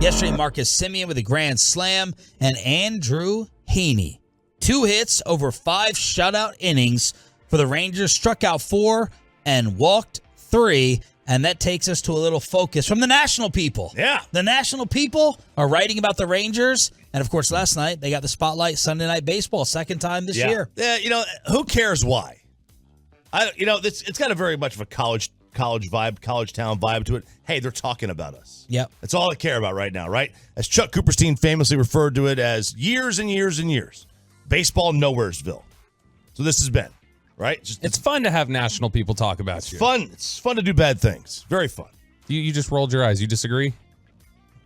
Yesterday, Marcus Semien with a grand slam, and Andrew Heaney. 2 hits over 5 shutout innings for the Rangers, struck out 4 and walked 3. And that takes us to a little focus from the national people. Yeah. The national people are writing about the Rangers. And, of course, last night they got the spotlight, Sunday Night Baseball, second time this year. Yeah, who cares why? It's got a very much of a college vibe, college town vibe to it. Hey, they're talking about us. Yep. That's all I care about right now, right? As Chuck Cooperstein famously referred to it as years and years and years. Baseball nowheresville. So this has been. Right? It's fun to have national people talk about you. Fun. It's fun to do bad things. Very fun. You just rolled your eyes. You disagree?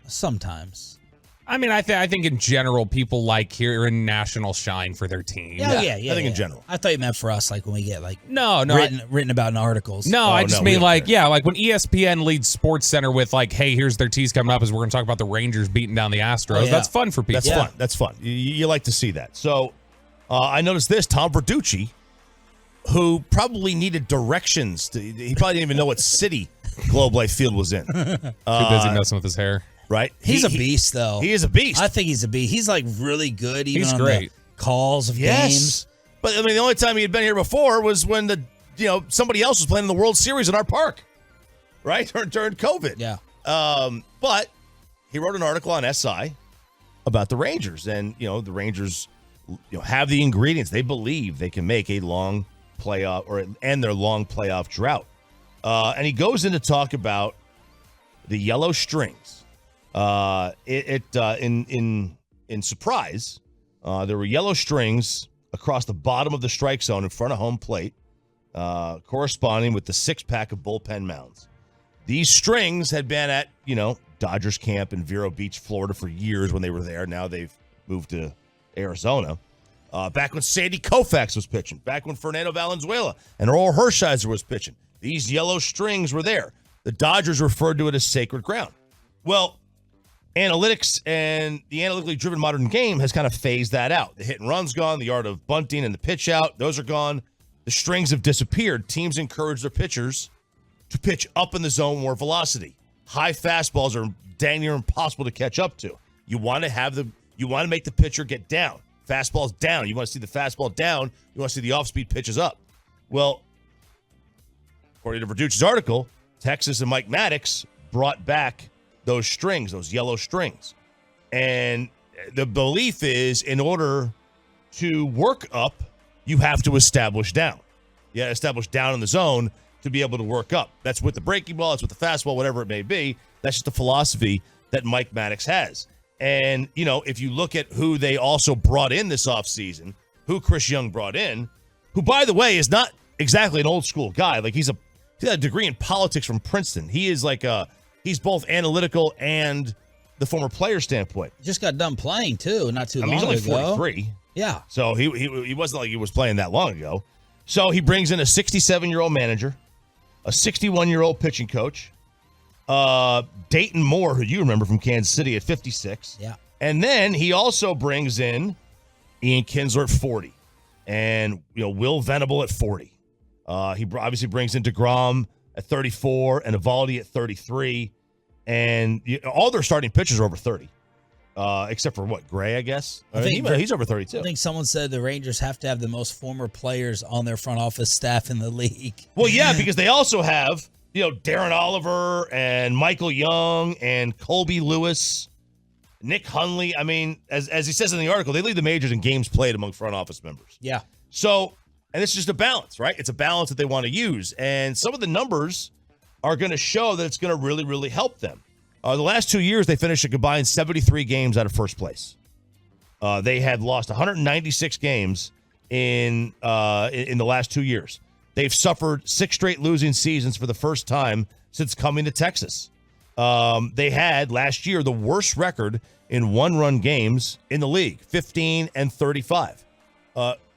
Sometimes. I mean, I think in general, people like hearing national shine for their team. Yeah. I think in general. I thought you meant for us, like when we get no, written about in articles. No, I just mean like when ESPN leads Sports Center with like, hey, here's their tease coming up as we're going to talk about the Rangers beating down the Astros. Oh, yeah. That's fun for people. That's fun. That's fun. You like to see that. So I noticed this. Tom Verducci, who probably needed directions. He probably didn't even know what city Globe Life Field was in. Too busy messing with his hair. Right? He's a beast, though. He is a beast. I think he's a beast. He's like really good even He's on great. the calls of games. But, I mean, the only time he had been here before was when somebody else was playing in the World Series in our park. Right? During COVID. Yeah. But he wrote an article on SI about the Rangers. And, the Rangers have the ingredients. They believe they can make a long playoff or end their long playoff drought. And he goes in to talk about the yellow strings. In surprise, there were yellow strings across the bottom of the strike zone in front of home plate, corresponding with the 6-pack of bullpen mounds. These strings had been at, Dodgers camp in Vero Beach, Florida for years when they were there. Now they've moved to Arizona. Back when Sandy Koufax was pitching, back when Fernando Valenzuela and Earl Hershiser was pitching, these yellow strings were there. The Dodgers referred to it as sacred ground. Well, analytics and the analytically driven modern game has kind of phased that out. The hit and run's gone, the art of bunting and the pitch out, those are gone. The strings have disappeared. Teams encourage their pitchers to pitch up in the zone more velocity. High fastballs are dang near impossible to catch up to. You want to make the pitcher get down. Fastball's down. You want to see the fastball down. You want to see the off-speed pitches up. Well, according to Verducci's article, Texas and Mike Maddox brought back those strings, those yellow strings. And the belief is in order to work up, you have to establish down. You establish down in the zone to be able to work up. That's with the breaking ball. It's with the fastball, whatever it may be. That's just the philosophy that Mike Maddox has. And, if you look at who they also brought in this offseason, who Chris Young brought in, who, by the way, is not exactly an old school guy. Like he's got a degree in politics from Princeton. He is he's both analytical and the former player standpoint. Just got done playing, too, not too long ago. He's only 43. Yeah. So he wasn't like he was playing that long ago. So he brings in a 67-year-old manager, a 61-year-old pitching coach, Dayton Moore, who you remember from Kansas City at 56. Yeah. And then he also brings in Ian Kinsler at 40 and, Will Venable at 40. He obviously brings in DeGrom at 34 and Evaldi at 33. And all their starting pitchers are over 30, except for Gray, I guess. He's over 32. I think someone said the Rangers have to have the most former players on their front office staff in the league. Well, yeah, because they also have, Darren Oliver and Michael Young and Colby Lewis, Nick Hundley. I mean, as he says in the article, they lead the majors in games played among front office members. Yeah. So, and it's just a balance, right? It's a balance that they want to use. And some of the numbers are going to show that it's going to really, really help them. The last 2 years, they finished a combined 73 games out of first place. They had lost 196 games in the last 2 years. They've suffered 6 straight losing seasons for the first time since coming to Texas. They had last year the worst record in one-run games in the league, 15-35.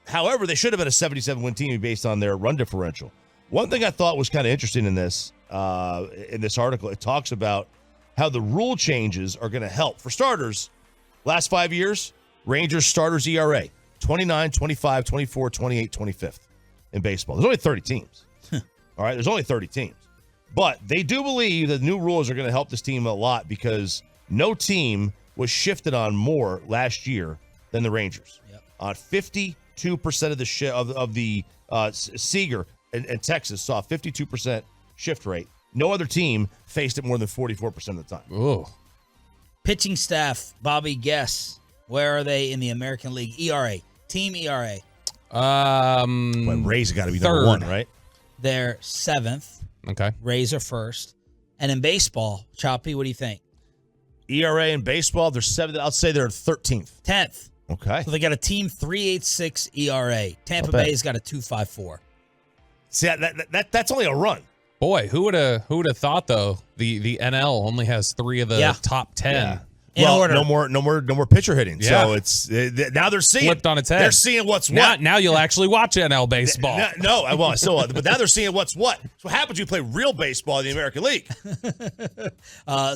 However, they should have been a 77-win team based on their run differential. One thing I thought was kind of interesting in this article, it talks about how the rule changes are going to help. For starters, last 5 years, Rangers starters ERA, 29, 25, 24, 28, 25th in baseball. There's only 30 teams. All right, there's only 30 teams. But they do believe that new rules are going to help this team a lot because No team was shifted on more last year than the Rangers. Yep. 52% of the Seager and Texas saw a 52% shift rate. No other team faced it more than 44% of the time. Ooh. Pitching staff, Bobby, guess. Where are they in the American League ERA? Team ERA. Well, Rays have got to be third. number one, right? They're 7th. Okay. Rays are first. And in baseball, Choppy, what do you think? ERA in baseball, they're 7th. I'll say they're 13th. 10th. Okay. So they got a team 3.86 ERA. Tampa Not bad. Bay's got a 2.54. See, that's only a run. Boy, who would have thought though? The NL only has 3 of the top 10. Yeah. In order. No more pitcher hitting. Yeah. So it's now they're seeing Flipped on its head. They're seeing what's Now, what. now you'll actually watch NL baseball. No, I won't. But now they're seeing what's what. So what happens when you play real baseball in the American League?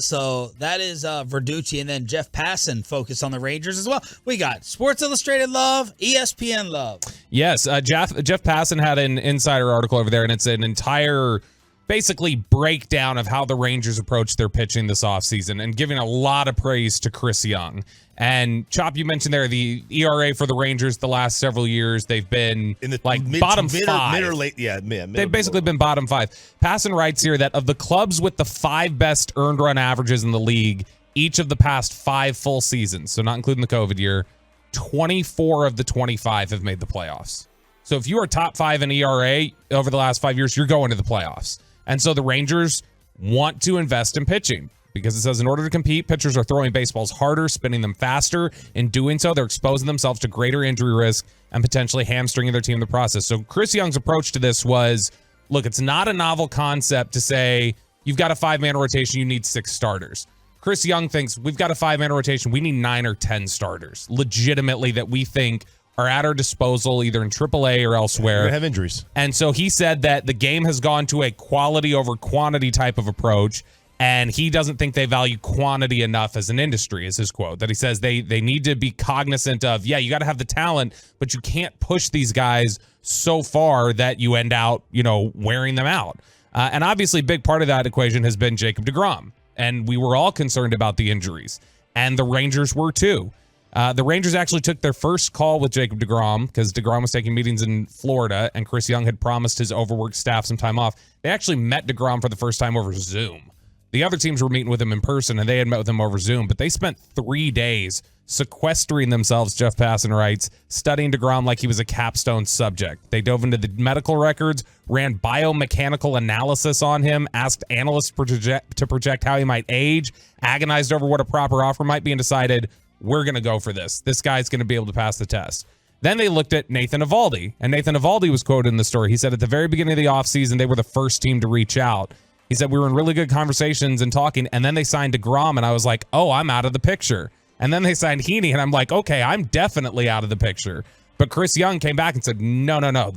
So that is Verducci, and then Jeff Passan focused on the Rangers as well. We got Sports Illustrated love, ESPN love. Yes, Jeff Passan had an insider article over there, and it's an entire basically breakdown of how the Rangers approach their pitching this offseason and giving a lot of praise to Chris Young. And Chop, you mentioned there the ERA for the Rangers the last several years, they've been In the bottom mid 5. or late, mid. They've basically been bottom 5. Passan writes here that of the clubs with the 5 best earned run averages in the league, each of the past 5 full seasons, so not including the COVID year, 24 of the 25 have made the playoffs. So if you are top 5 in ERA over the last 5 years, you're going to the playoffs. And so the Rangers want to invest in pitching because it says in order to compete, pitchers are throwing baseballs harder, spinning them faster. In doing so, they're exposing themselves to greater injury risk and potentially hamstringing their team in the process. So Chris Young's approach to this was, look, it's not a novel concept to say you've got a 5-man rotation, you need 6 starters. Chris Young thinks we've got a 5-man rotation, we need 9 or 10 starters, legitimately, that we think are at our disposal either in AAA or elsewhere. They have injuries. And so he said that the game has gone to a quality over quantity type of approach, and he doesn't think they value quantity enough as an industry, is his quote. That he says they need to be cognizant of, you got to have the talent, but you can't push these guys so far that you end out, wearing them out. And obviously a big part of that equation has been Jacob deGrom. And we were all concerned about the injuries, and the Rangers were too. The Rangers actually took their first call with Jacob deGrom because deGrom was taking meetings in Florida, and Chris Young had promised his overworked staff some time off. They actually met deGrom for the first time over Zoom. The other teams were meeting with him in person, and they had met with him over Zoom, but they spent 3 days sequestering themselves, Jeff Passan writes, studying deGrom like he was a capstone subject. They dove into the medical records, ran biomechanical analysis on him, asked analysts to project how he might age, agonized over what a proper offer might be, and decided, we're going to go for this. This guy's going to be able to pass the test. Then they looked at Nathan Eovaldi, and Nathan Eovaldi was quoted in the story. He said at the very beginning of the offseason, they were the first team to reach out. He said, we were in really good conversations and talking, and then they signed deGrom, and I was like, oh, I'm out of the picture. And then they signed Heaney, and I'm like, okay, I'm definitely out of the picture. But Chris Young came back and said, no,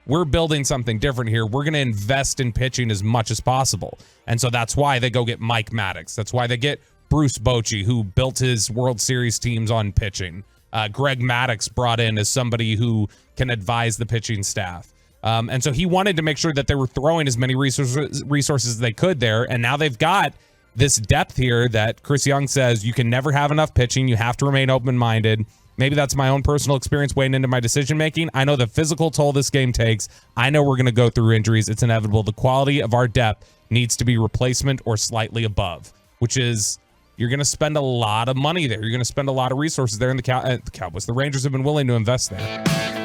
we're building something different here. We're going to invest in pitching as much as possible. And so that's why they go get Mike Maddox. That's why they get Bruce Bochy, who built his World Series teams on pitching. Greg Maddux brought in as somebody who can advise the pitching staff. And so he wanted to make sure that they were throwing as many resources as they could there. And now they've got this depth here that Chris Young says you can never have enough pitching. You have to remain open-minded. Maybe that's my own personal experience weighing into my decision-making. I know the physical toll this game takes. I know we're going to go through injuries. It's inevitable. The quality of our depth needs to be replacement or slightly above, which is you're going to spend a lot of money there. You're going to spend a lot of resources there. And the Cowboys, the Rangers have been willing to invest there.